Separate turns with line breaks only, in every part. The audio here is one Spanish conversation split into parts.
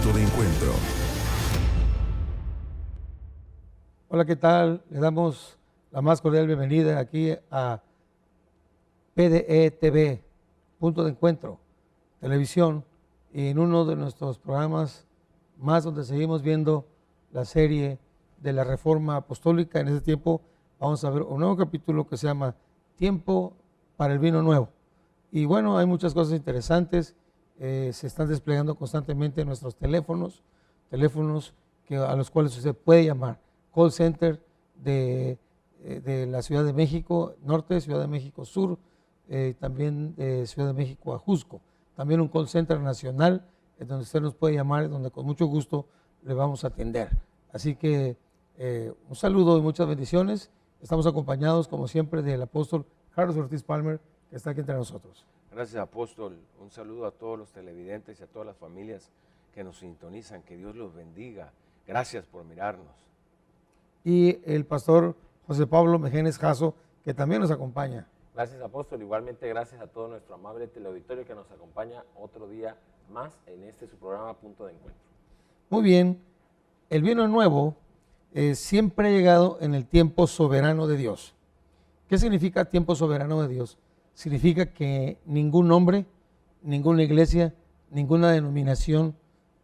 Punto de encuentro.
Hola, ¿qué tal? Le damos la más cordial bienvenida aquí a PDE TV, Punto de Encuentro, televisión, y en uno de nuestros programas más donde seguimos viendo la serie de la Reforma Apostólica. En este tiempo vamos a ver un nuevo capítulo que se llama Tiempo para el Vino Nuevo. Y bueno, hay muchas cosas interesantes, se están desplegando constantemente en nuestros teléfonos a los cuales usted puede llamar. Call center de la Ciudad de México Norte, Ciudad de México Sur, también de Ciudad de México a Jusco. También un call center nacional donde usted nos puede llamar, donde con mucho gusto le vamos a atender. Así que un saludo y muchas bendiciones. Estamos acompañados, como siempre, del apóstol Carlos Ortiz Palmer, que está aquí entre nosotros.
Gracias, apóstol. Un saludo a todos los televidentes y a todas las familias que nos sintonizan. Que Dios los bendiga. Gracias por mirarnos.
Y el pastor José Pablo Mejenes Jasso, que también nos acompaña.
Gracias, apóstol. Igualmente gracias a todo nuestro amable teleauditorio que nos acompaña otro día más en su programa Punto de Encuentro.
Muy bien. El vino nuevo siempre ha llegado en el tiempo soberano de Dios. ¿Qué significa tiempo soberano de Dios? Significa que ningún hombre, ninguna iglesia, ninguna denominación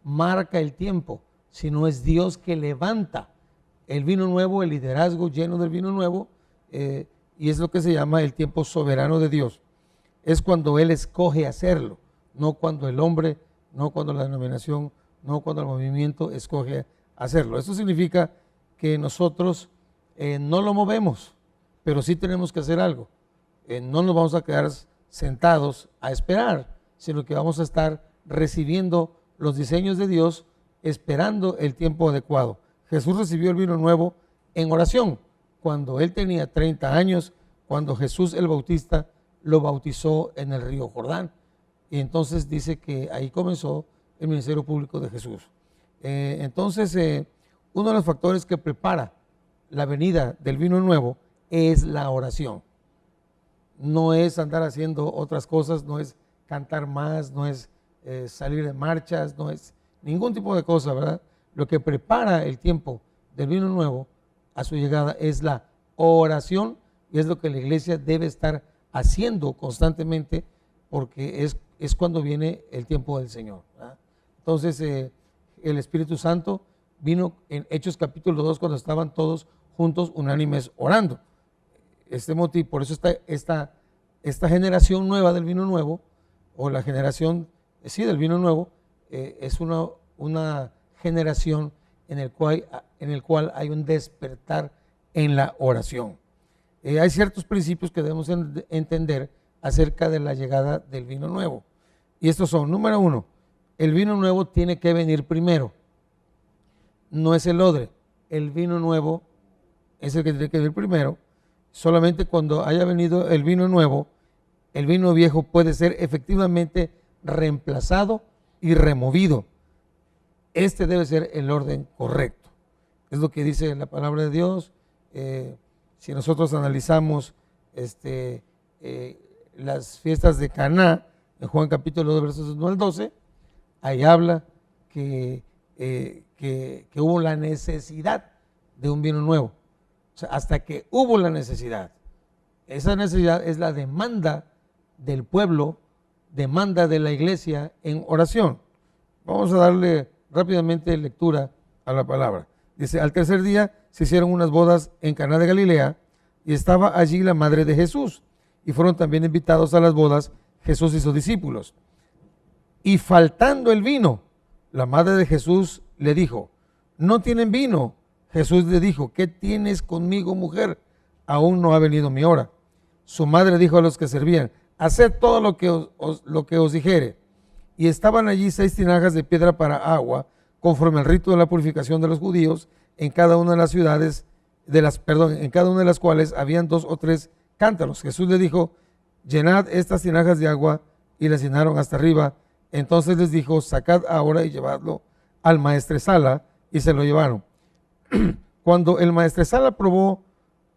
marca el tiempo, sino es Dios que levanta el vino nuevo, el liderazgo lleno del vino nuevo, y es lo que se llama el tiempo soberano de Dios. Es cuando Él escoge hacerlo, no cuando el hombre, no cuando la denominación, no cuando el movimiento escoge hacerlo. Eso significa que nosotros no lo movemos, pero sí tenemos que hacer algo. No nos vamos a quedar sentados a esperar, sino que vamos a estar recibiendo los diseños de Dios, esperando el tiempo adecuado. Jesús recibió el vino nuevo en oración, cuando él tenía 30 años, cuando Jesús el Bautista lo bautizó en el río Jordán. Y entonces dice que ahí comenzó el ministerio público de Jesús. Entonces, uno de los factores que prepara la venida del vino nuevo es la oración. No es andar haciendo otras cosas, no es cantar más, no es salir de marchas, no es ningún tipo de cosa, ¿verdad? Lo que prepara el tiempo del vino nuevo a su llegada es la oración, y es lo que la iglesia debe estar haciendo constantemente, porque es cuando viene el tiempo del Señor, ¿verdad? Entonces, el Espíritu Santo vino en Hechos capítulo 2 cuando estaban todos juntos unánimes orando. Por eso esta generación nueva del vino nuevo, o la generación, del vino nuevo, es una generación en el cual hay un despertar en la oración. Hay ciertos principios que debemos entender acerca de la llegada del vino nuevo. Y estos son: número 1, el vino nuevo tiene que venir primero. No es el odre. El vino nuevo es el que tiene que venir primero. Solamente cuando haya venido el vino nuevo, el vino viejo puede ser efectivamente reemplazado y removido. Este debe ser el orden correcto. Es lo que dice la palabra de Dios. Si nosotros analizamos las fiestas de Caná, en Juan capítulo 2, versos 1 al 12, ahí habla que hubo la necesidad de un vino nuevo. O sea, hasta que hubo la necesidad. Esa necesidad es la demanda del pueblo, demanda de la iglesia en oración. Vamos a darle rápidamente lectura a la palabra. Dice: al tercer día se hicieron unas bodas en Caná de Galilea, y estaba allí la madre de Jesús, y fueron también invitados a las bodas Jesús y sus discípulos. Y faltando el vino, la madre de Jesús le dijo: no tienen vino. Jesús le dijo: ¿qué tienes conmigo, mujer? Aún no ha venido mi hora. Su madre dijo a los que servían: haced todo lo que os dijere. Y estaban allí 6 tinajas de piedra para agua, conforme al rito de la purificación de los judíos, en cada una de las ciudades, en cada una de las cuales habían 2 o 3 cántaros. Jesús le dijo: llenad estas tinajas de agua, y las llenaron hasta arriba. Entonces les dijo: sacad ahora y llevadlo al maestresala, y se lo llevaron. Cuando el maestresala probó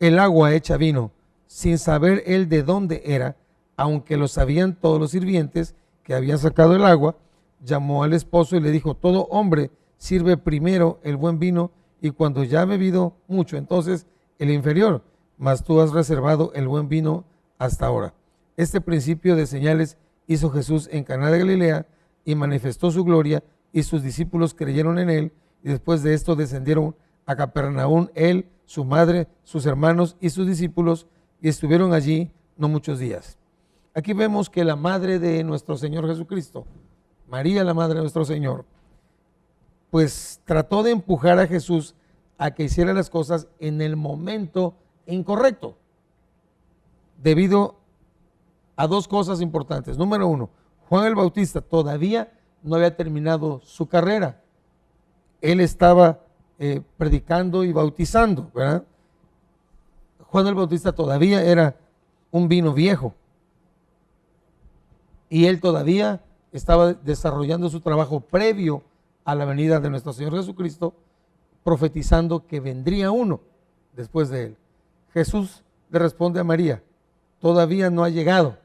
el agua hecha vino, sin saber él de dónde era, aunque lo sabían todos los sirvientes que habían sacado el agua, llamó al esposo y le dijo: todo hombre sirve primero el buen vino, y cuando ya ha bebido mucho, entonces el inferior, mas tú has reservado el buen vino hasta ahora. Este principio de señales hizo Jesús en Caná de Galilea y manifestó su gloria, y sus discípulos creyeron en él, y después de esto descendieron a Capernaum él, su madre, sus hermanos y sus discípulos, y estuvieron allí no muchos días. Aquí vemos que la madre de nuestro Señor Jesucristo, María, la madre de nuestro Señor, pues trató de empujar a Jesús a que hiciera las cosas en el momento incorrecto, debido a dos cosas importantes. Número uno, Juan el Bautista todavía no había terminado su carrera. Él estaba predicando y bautizando, ¿verdad? Juan el Bautista todavía era un vino viejo, y él todavía estaba desarrollando su trabajo previo a la venida de nuestro Señor Jesucristo, profetizando que vendría uno después de él. Jesús le responde a María: todavía no ha llegado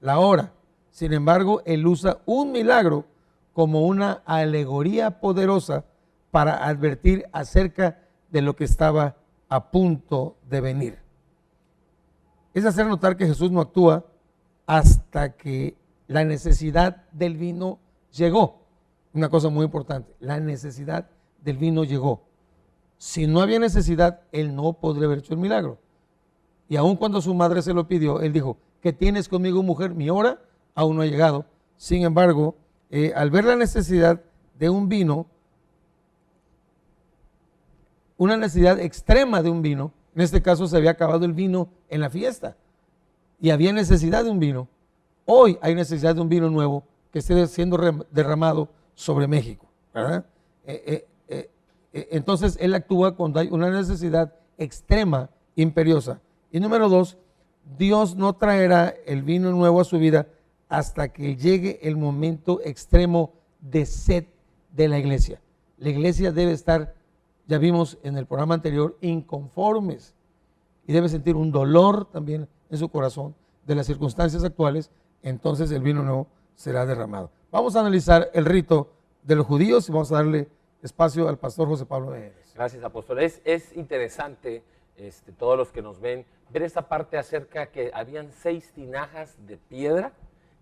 la hora. Sin embargo, él usa un milagro como una alegoría poderosa para advertir acerca de lo que estaba a punto de venir. Es hacer notar que Jesús no actúa hasta que la necesidad del vino llegó. Una cosa muy importante, la necesidad del vino llegó. Si no había necesidad, él no podría haber hecho el milagro. Y aun cuando su madre se lo pidió, él dijo: ¿qué tienes conmigo, mujer? Mi hora aún no ha llegado. Sin embargo, al ver la necesidad de un vino, una necesidad extrema de un vino, en este caso se había acabado el vino en la fiesta y había necesidad de un vino. Hoy hay necesidad de un vino nuevo que esté siendo derramado sobre México, ¿verdad? Entonces él actúa cuando hay una necesidad extrema, imperiosa. Y número dos, Dios no traerá el vino nuevo a su vida hasta que llegue el momento extremo de sed de la iglesia. La iglesia debe estar, ya vimos en el programa anterior, inconformes, y debe sentir un dolor también en su corazón de las circunstancias actuales. Entonces el vino nuevo será derramado. Vamos a analizar el rito de los judíos y vamos a darle espacio al pastor José Pablo Mejeres.
Gracias, apóstol. Es interesante, todos los que nos ven, ver esta parte acerca que habían 6 tinajas de piedra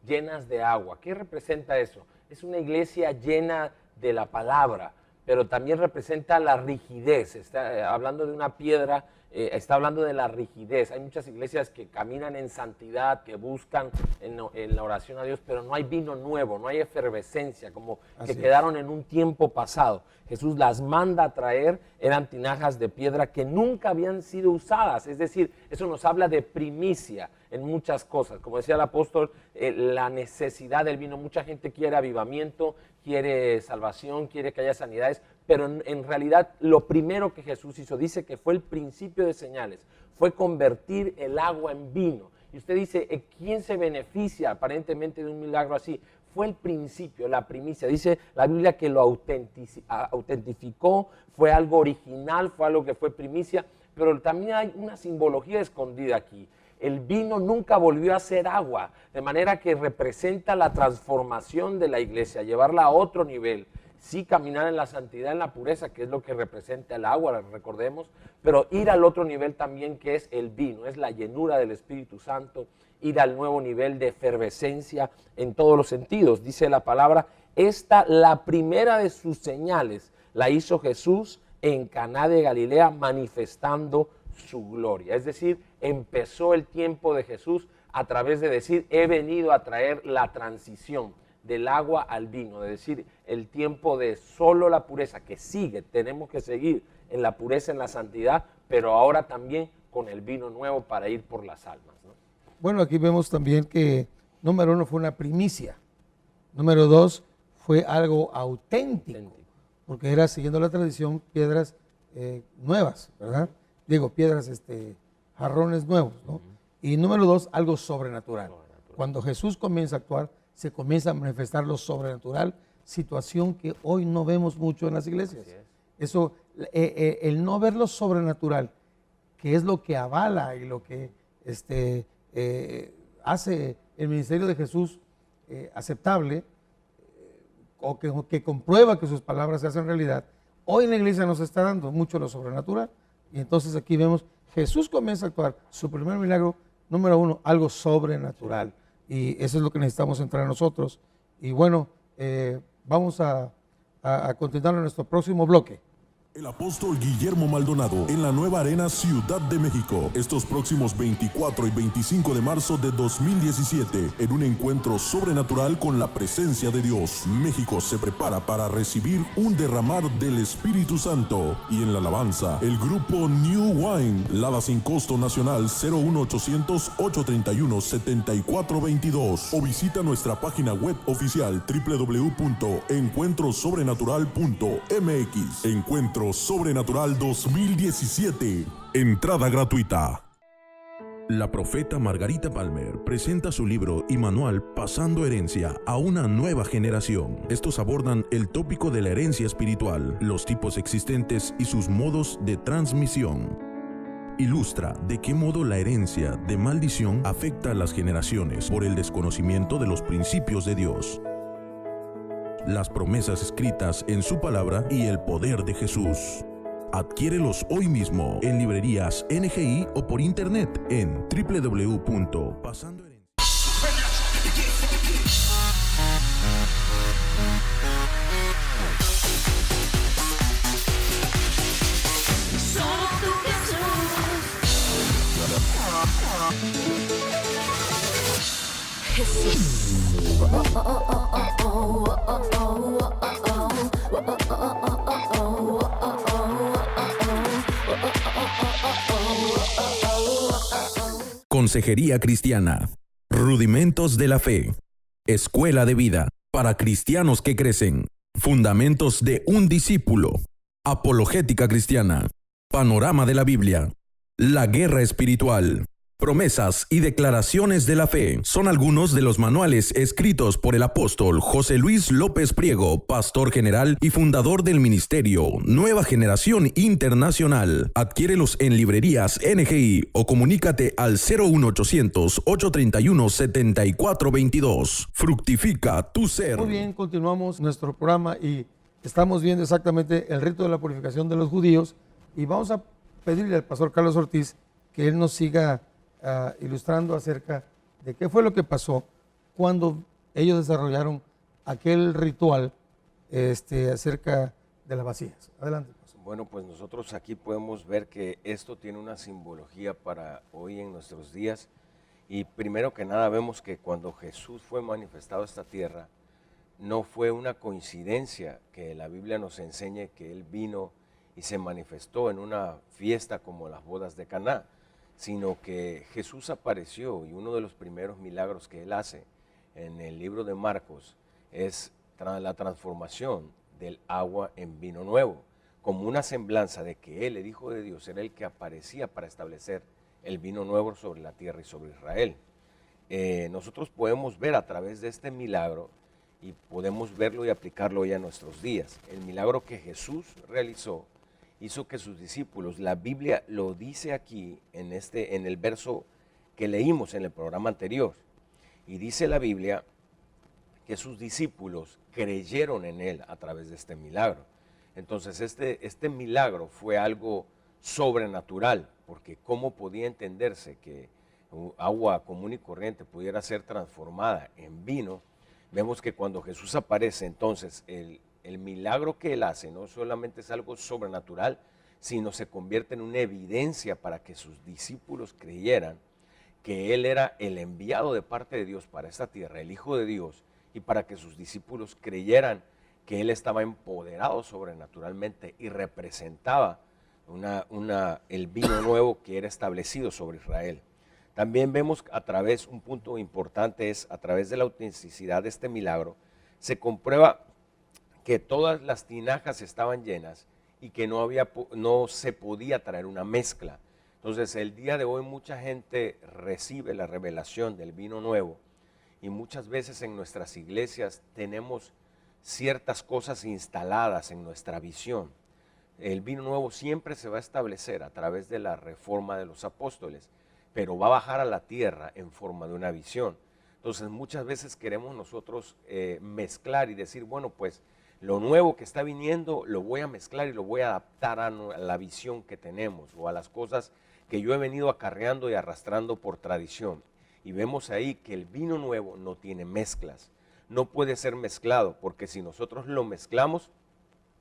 llenas de agua. ¿Qué representa eso? Es una iglesia llena de la palabra, pero también representa la rigidez. Está hablando de una piedra, está hablando de la rigidez. Hay muchas iglesias que caminan en santidad, que buscan en la oración a Dios, pero no hay vino nuevo, no hay efervescencia, como que quedaron en un tiempo pasado. Jesús las manda a traer, eran tinajas de piedra que nunca habían sido usadas. Es decir, eso nos habla de primicia en muchas cosas. Como decía el apóstol, la necesidad del vino. Mucha gente quiere avivamiento, quiere salvación, quiere que haya sanidades, pero en realidad lo primero que Jesús hizo, dice que fue el principio de señales, fue convertir el agua en vino. Y usted dice, ¿quién se beneficia aparentemente de un milagro así? Fue el principio, la primicia. Dice la Biblia que lo autentificó, fue algo original, fue algo que fue primicia, pero también hay una simbología escondida aquí. El vino nunca volvió a ser agua, de manera que representa la transformación de la iglesia, llevarla a otro nivel. Sí, caminar en la santidad, en la pureza, que es lo que representa el agua, recordemos, pero ir al otro nivel también, que es el vino, es la llenura del Espíritu Santo, ir al nuevo nivel de efervescencia en todos los sentidos. Dice la palabra, la primera de sus señales la hizo Jesús en Caná de Galilea, manifestando su gloria. Es decir, empezó el tiempo de Jesús a través de decir, he venido a traer la transición del agua al vino, de decir, el tiempo de solo la pureza, que sigue, tenemos que seguir en la pureza, en la santidad, pero ahora también con el vino nuevo para ir por las almas, ¿no?
Bueno, aquí vemos también que número 1 fue una primicia, número 2 fue algo auténtico, porque era, siguiendo la tradición, piedras nuevas, ¿verdad? Digo, piedras, jarrones nuevos, ¿no? Y número 2, algo sobrenatural. Cuando Jesús comienza a actuar, se comienza a manifestar lo sobrenatural, situación que hoy no vemos mucho en las iglesias. Eso, el no ver lo sobrenatural, que es lo que avala y lo que hace el ministerio de Jesús aceptable, que comprueba que sus palabras se hacen realidad, hoy en la iglesia nos está dando mucho lo sobrenatural. Y entonces aquí vemos, Jesús comienza a actuar, su primer milagro, número 1, algo sobrenatural. Y eso es lo que necesitamos entrar nosotros. Y bueno, vamos a continuar en nuestro próximo bloque.
El apóstol Guillermo Maldonado en la nueva Arena Ciudad de México, estos próximos 24 y 25 de marzo de 2017, en un encuentro sobrenatural con la presencia de Dios. México se prepara para recibir un derramar del Espíritu Santo. Y en la alabanza, el grupo New Wine, Lada sin costo nacional 01800-831-7422. O visita nuestra página web oficial www.encuentrosobrenatural.mx. Encuentro Sobrenatural 2017. Entrada gratuita. La profeta Margarita Palmer presenta su libro y manual Pasando Herencia a una nueva generación. Estos abordan el tópico de la herencia espiritual, los tipos existentes y sus modos de transmisión. Ilustra de qué modo la herencia de maldición afecta a las generaciones por el desconocimiento de los principios de Dios, las promesas escritas en su palabra y el poder de Jesús. Adquiérelos hoy mismo en librerías NGI o por internet en www.pasandoherencia.
Consejería Cristiana, Rudimentos de la Fe, Escuela de Vida para cristianos que crecen, Fundamentos de un discípulo, Apologética Cristiana, Panorama de la Biblia, La Guerra Espiritual, Promesas y Declaraciones de la Fe son algunos de los manuales escritos por el apóstol José Luis López Priego, pastor general y fundador del ministerio Nueva Generación Internacional. Adquiérelos en librerías NGI o comunícate al 01800-831-7422. Fructifica tu ser.
Muy bien, continuamos nuestro programa y estamos viendo exactamente el rito de la purificación de los judíos y vamos a pedirle al pastor Carlos Ortiz que él nos siga ilustrando acerca de qué fue lo que pasó cuando ellos desarrollaron aquel ritual acerca de las vasijas. Adelante.
Bueno, pues nosotros aquí podemos ver que esto tiene una simbología para hoy en nuestros días. Y primero que nada vemos que cuando Jesús fue manifestado a esta tierra, no fue una coincidencia que la Biblia nos enseñe que Él vino y se manifestó en una fiesta como las bodas de Caná, sino que Jesús apareció y uno de los primeros milagros que Él hace en el libro de Marcos es la transformación del agua en vino nuevo, como una semblanza de que Él, el Hijo de Dios, era el que aparecía para establecer el vino nuevo sobre la tierra y sobre Israel. Nosotros podemos ver a través de este milagro y podemos verlo y aplicarlo ya a nuestros días. El milagro que Jesús realizó hizo que sus discípulos, la Biblia lo dice aquí en el verso que leímos en el programa anterior, y dice la Biblia que sus discípulos creyeron en Él a través de este milagro. Entonces este milagro fue algo sobrenatural, porque ¿cómo podía entenderse que agua común y corriente pudiera ser transformada en vino? Vemos que cuando Jesús aparece, entonces el milagro que Él hace no solamente es algo sobrenatural, sino se convierte en una evidencia para que sus discípulos creyeran que Él era el enviado de parte de Dios para esta tierra, el Hijo de Dios, y para que sus discípulos creyeran que Él estaba empoderado sobrenaturalmente y representaba el vino nuevo que era establecido sobre Israel. También vemos un punto importante es, a través de la autenticidad de este milagro, se comprueba que todas las tinajas estaban llenas y que no se podía traer una mezcla. Entonces, el día de hoy mucha gente recibe la revelación del vino nuevo y muchas veces en nuestras iglesias tenemos ciertas cosas instaladas en nuestra visión. El vino nuevo siempre se va a establecer a través de la reforma de los apóstoles, pero va a bajar a la tierra en forma de una visión. Entonces muchas veces queremos nosotros mezclar y decir, bueno, pues lo nuevo que está viniendo lo voy a mezclar y lo voy a adaptar a la visión que tenemos o a las cosas que yo he venido acarreando y arrastrando por tradición. Y vemos ahí que el vino nuevo no tiene mezclas, no puede ser mezclado, porque si nosotros lo mezclamos,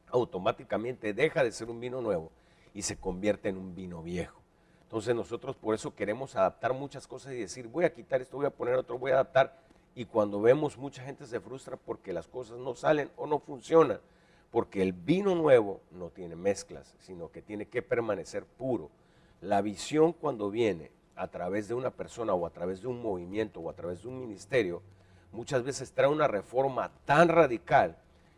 automáticamente deja de ser un vino nuevo y se convierte en un vino viejo. Entonces nosotros por eso queremos adaptar muchas cosas y decir, voy a quitar esto, voy a poner otro, voy a adaptar. Y cuando vemos, mucha gente se frustra porque las cosas no salen o no funcionan, porque el vino nuevo no tiene mezclas, sino que tiene que permanecer puro. La visión, cuando viene a través de una persona o a través de un movimiento o a través de un ministerio, muchas veces trae una reforma tan radical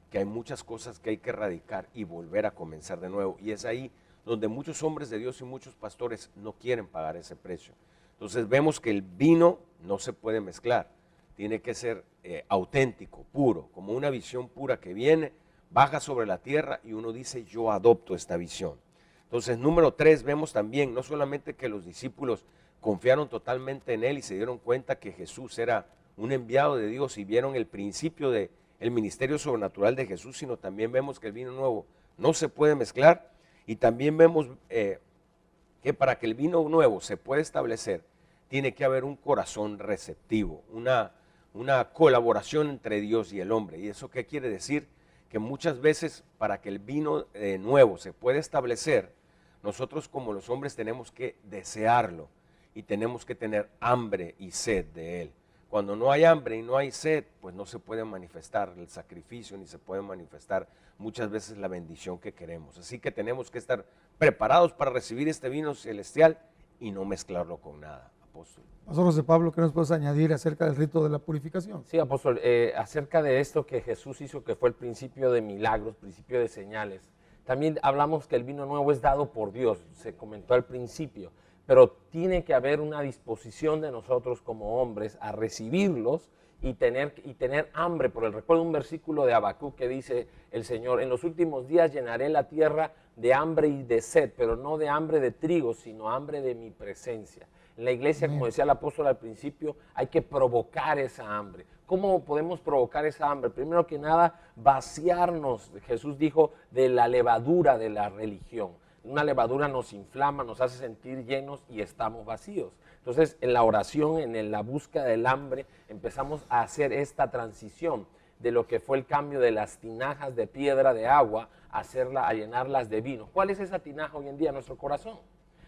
que hay muchas cosas que hay que erradicar y volver a comenzar de nuevo. Y es ahí donde muchos hombres de Dios y muchos pastores no quieren pagar ese precio. Entonces vemos que el vino no se puede mezclar, tiene que ser auténtico, puro, como una visión pura que viene, baja sobre la tierra y uno dice, yo adopto esta visión. Entonces, número 3, vemos también no solamente que los discípulos confiaron totalmente en él y se dieron cuenta que Jesús era un enviado de Dios y vieron el principio del ministerio sobrenatural de Jesús, sino también vemos que el vino nuevo no se puede mezclar. Y también vemos que para que el vino nuevo se pueda establecer, tiene que haber un corazón receptivo, una colaboración entre Dios y el hombre. ¿Y eso qué quiere decir? Que muchas veces para que el vino nuevo se pueda establecer, nosotros como los hombres tenemos que desearlo y tenemos que tener hambre y sed de él. Cuando no hay hambre y no hay sed, pues no se puede manifestar el sacrificio ni se puede manifestar muchas veces la bendición que queremos. Así que tenemos que estar preparados para recibir este vino celestial y no mezclarlo con nada, apóstol.
Pastor José Pablo, ¿qué nos puedes añadir acerca del rito de la purificación?
Sí, apóstol, acerca de esto que Jesús hizo, que fue el principio de milagros, principio de señales. También hablamos que el vino nuevo es dado por Dios, se comentó al principio, pero tiene que haber una disposición de nosotros como hombres a recibirlos y tener hambre por él. Recuerdo un versículo de Habacuc que dice el Señor, en los últimos días llenaré la tierra de hambre y de sed, pero no de hambre de trigo, sino hambre de mi presencia. En la iglesia, como decía el apóstol al principio, hay que provocar esa hambre. ¿Cómo podemos provocar esa hambre? Primero que nada, vaciarnos, Jesús dijo, de la levadura de la religión. Una levadura nos inflama, nos hace sentir llenos y estamos vacíos. Entonces, en la oración, en la búsqueda del hambre, empezamos a hacer esta transición de lo que fue el cambio de las tinajas de piedra de agua a llenarlas de vino. ¿Cuál es esa tinaja hoy en día? Nuestro corazón.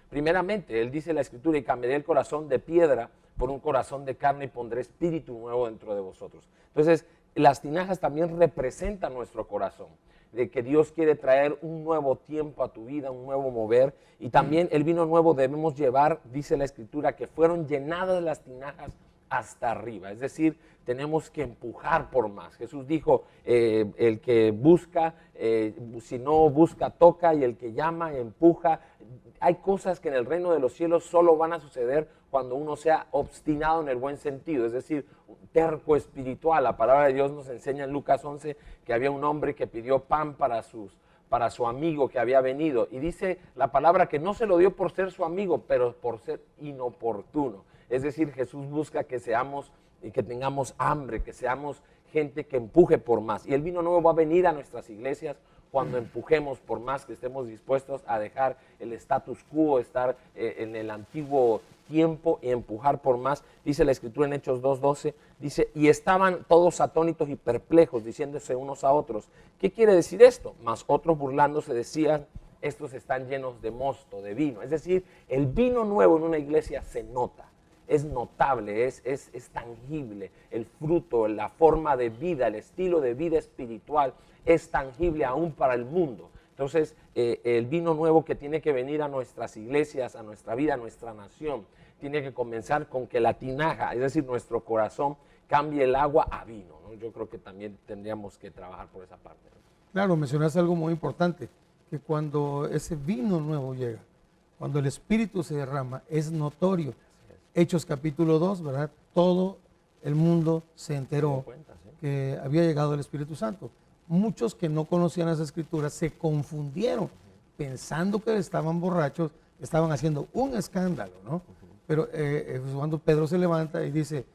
Primeramente, él dice en la Escritura, y cambiaré el corazón de piedra por un corazón de carne y pondré espíritu nuevo dentro de vosotros. Entonces, las tinajas también representan nuestro corazón, de que Dios quiere traer un nuevo tiempo a tu vida, un nuevo mover, y también el vino nuevo debemos llevar, dice la Escritura, que fueron llenadas las tinajas hasta arriba, es decir, tenemos que empujar por más. Jesús dijo, el que busca, si no busca, toca, y el que llama, empuja. Hay cosas que en el reino de los cielos solo van a suceder cuando uno sea obstinado en el buen sentido, es decir, terco espiritual. La palabra de Dios nos enseña en Lucas 11 que había un hombre que pidió pan para su amigo que había venido, y dice la palabra que no se lo dio por ser su amigo, pero por ser inoportuno. Es decir, Jesús busca que seamos y que tengamos hambre, que seamos gente que empuje por más. Y el vino nuevo va a venir a nuestras iglesias cuando empujemos por más, que estemos dispuestos a dejar el status quo, estar en el antiguo tiempo y empujar por más. Dice la Escritura en Hechos 2:12, dice, y estaban todos atónitos y perplejos, diciéndose unos a otros, ¿qué quiere decir esto? Mas otros burlándose decían, estos están llenos de mosto, de vino. Es decir, el vino nuevo en una iglesia se nota. Es notable, es tangible, el fruto, la forma de vida, el estilo de vida espiritual es tangible aún para el mundo. Entonces, el vino nuevo que tiene que venir a nuestras iglesias, a nuestra vida, a nuestra nación, tiene que comenzar con que la tinaja, es decir, nuestro corazón, cambie el agua a vino, ¿no? Yo creo que también tendríamos que trabajar por esa parte, ¿no?
Claro, mencionaste algo muy importante, que cuando ese vino nuevo llega, cuando el Espíritu se derrama, es notorio. Hechos capítulo 2, ¿verdad? Todo el mundo se enteró que había llegado el Espíritu Santo. Muchos que no conocían las Escrituras se confundieron, pensando que estaban borrachos, estaban haciendo un escándalo, ¿no? Pero cuando Pedro se levanta y dice,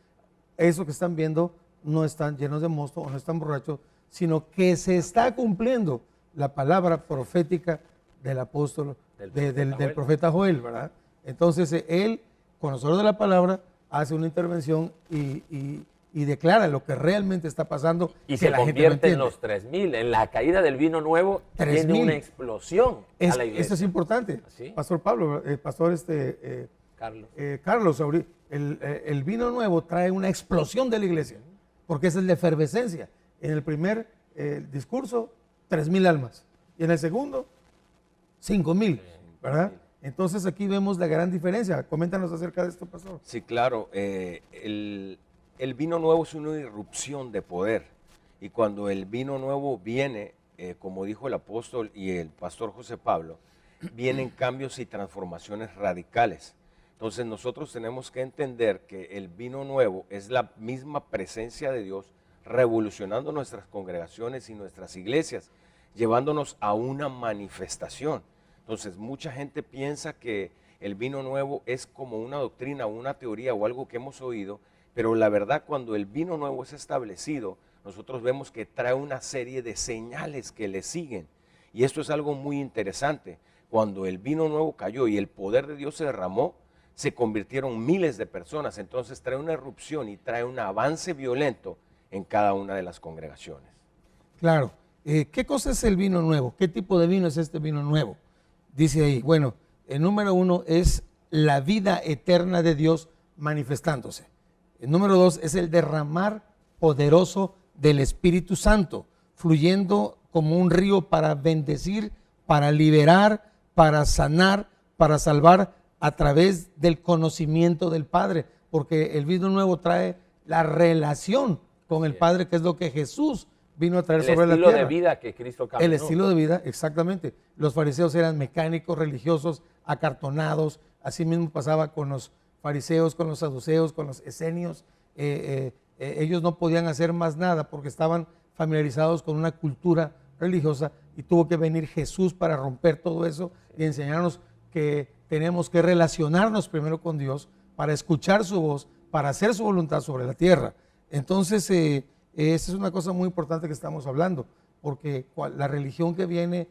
eso que están viendo no están llenos de mosto o no están borrachos, sino que se está cumpliendo la palabra profética del apóstol, del profeta Joel, ¿verdad? Entonces él, conocedor de la palabra, hace una intervención y declara lo que realmente está pasando.
Y se convierte en los 3,000. En la caída del vino nuevo tiene una explosión a la iglesia.
Esto es importante.
¿Sí?
Pastor Pablo, pastor Carlos, el vino nuevo trae una explosión de la iglesia, porque esa es la efervescencia. En el primer discurso, 3,000 almas. Y en el segundo, 5,000, ¿verdad? Entonces aquí vemos la gran diferencia. Coméntanos acerca de esto, pastor.
Sí, claro. El vino nuevo es una irrupción de poder. Y cuando el vino nuevo viene, como dijo el apóstol y el pastor José Pablo, vienen cambios y transformaciones radicales. Entonces nosotros tenemos que entender que el vino nuevo es la misma presencia de Dios revolucionando nuestras congregaciones y nuestras iglesias, llevándonos a una manifestación. Entonces mucha gente piensa que el vino nuevo es como una doctrina, una teoría o algo que hemos oído, pero la verdad, cuando el vino nuevo es establecido, nosotros vemos que trae una serie de señales que le siguen. Y esto es algo muy interesante. Cuando el vino nuevo cayó y el poder de Dios se derramó, se convirtieron miles de personas. Entonces trae una erupción y trae un avance violento en cada una de las congregaciones.
Claro. ¿Qué cosa es el vino nuevo? ¿Qué tipo de vino es este vino nuevo? Dice ahí, bueno, el número 1 es la vida eterna de Dios manifestándose. El número 2 es el derramar poderoso del Espíritu Santo, fluyendo como un río para bendecir, para liberar, para sanar, para salvar a través del conocimiento del Padre, porque el vino nuevo trae la relación con el Padre, que es lo que Jesús vino a traer sobre la tierra.
El estilo de vida que Cristo caminó.
El estilo de vida, exactamente. Los fariseos eran mecánicos, religiosos, acartonados. Así mismo pasaba con los fariseos, con los saduceos, con los esenios. Ellos no podían hacer más nada porque estaban familiarizados con una cultura religiosa, y tuvo que venir Jesús para romper todo eso y enseñarnos que tenemos que relacionarnos primero con Dios para escuchar su voz, para hacer su voluntad sobre la tierra. Entonces, esa es una cosa muy importante que estamos hablando, porque la religión que viene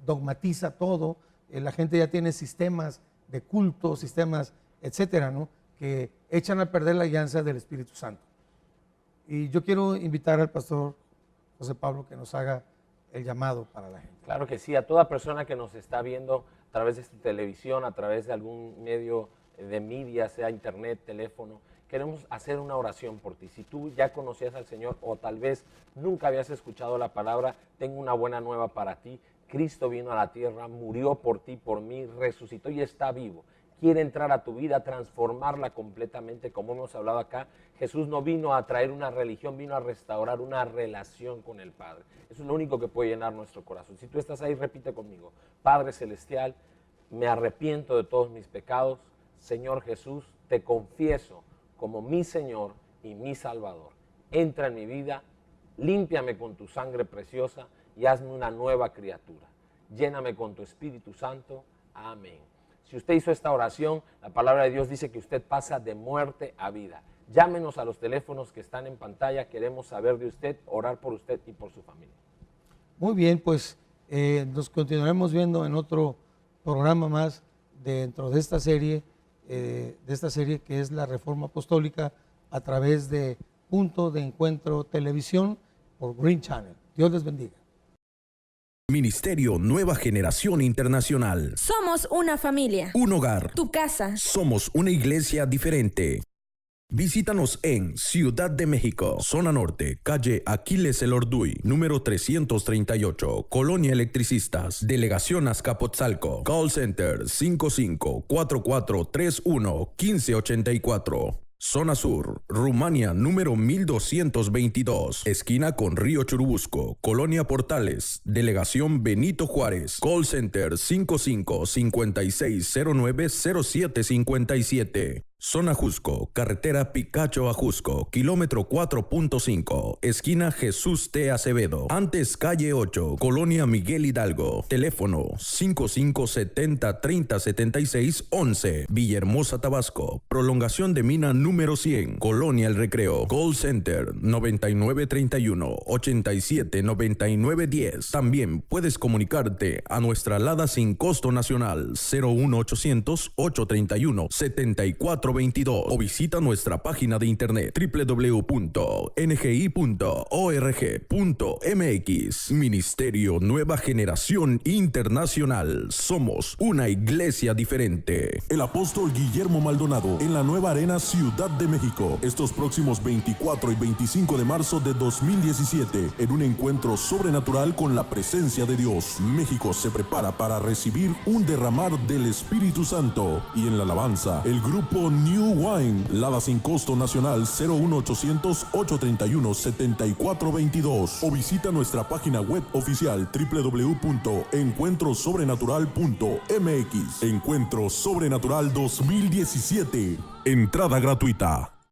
dogmatiza todo. La gente ya tiene sistemas de culto, sistemas, etcétera, ¿no?, que echan a perder la guianza del Espíritu Santo. Y yo quiero invitar al pastor José Pablo que nos haga el llamado para la gente.
Claro que sí, a toda persona que nos está viendo a través de esta televisión, a través de algún medio de media, sea internet, teléfono, queremos hacer una oración por ti. Si tú ya conocías al Señor o tal vez nunca habías escuchado la palabra, tengo una buena nueva para ti. Cristo vino a la tierra, murió por ti, por mí, resucitó y está vivo. Quiere entrar a tu vida, transformarla completamente, como hemos hablado acá. Jesús no vino a traer una religión, vino a restaurar una relación con el Padre. Eso es lo único que puede llenar nuestro corazón. Si tú estás ahí, repite conmigo: Padre Celestial, me arrepiento de todos mis pecados. Señor Jesús, te confieso como mi Señor y mi Salvador. Entra en mi vida, límpiame con tu sangre preciosa y hazme una nueva criatura. Lléname con tu Espíritu Santo. Amén. Si usted hizo esta oración, la palabra de Dios dice que usted pasa de muerte a vida. Llámenos a los teléfonos que están en pantalla. Queremos saber de usted, orar por usted y por su familia.
Muy bien, pues nos continuaremos viendo en otro programa más dentro de esta serie que es la Reforma Apostólica a través de Punto de Encuentro Televisión por Green Channel. Dios les bendiga.
Ministerio Nueva Generación Internacional.
Somos una familia.
Un hogar.
Tu casa.
Somos una iglesia diferente. Visítanos en Ciudad de México, Zona Norte, calle Aquiles Elorduy, número 338, Colonia Electricistas, Delegación Azcapotzalco. Call Center 55-4431-1584. Zona Sur, Rumania, número 1222, esquina con Río Churubusco, Colonia Portales, Delegación Benito Juárez. Call Center 55-5609-0757. Zona Jusco, carretera Picacho a Jusco, kilómetro 4.5, esquina Jesús T. Acevedo, antes calle 8, Colonia Miguel Hidalgo. Teléfono 5570-3076-11, Villahermosa, Tabasco. Prolongación de mina número 100, Colonia El Recreo. Call Center 9931-879910. También puedes comunicarte a nuestra alada sin costo nacional 01800-831-7422 o visita nuestra página de internet www.ngi.org.mx. Ministerio Nueva Generación Internacional. Somos una iglesia diferente.
El apóstol Guillermo Maldonado en la nueva Arena Ciudad de México, estos próximos 24 y 25 de marzo de 2017, en un encuentro sobrenatural con la presencia de Dios. México se prepara para recibir un derramar del Espíritu Santo. Y en la alabanza, el grupo New Wine, Lada sin costo nacional 01800-831-7422, o visita nuestra página web oficial www.encuentrosobrenatural.mx. Encuentro Sobrenatural 2017. Entrada gratuita.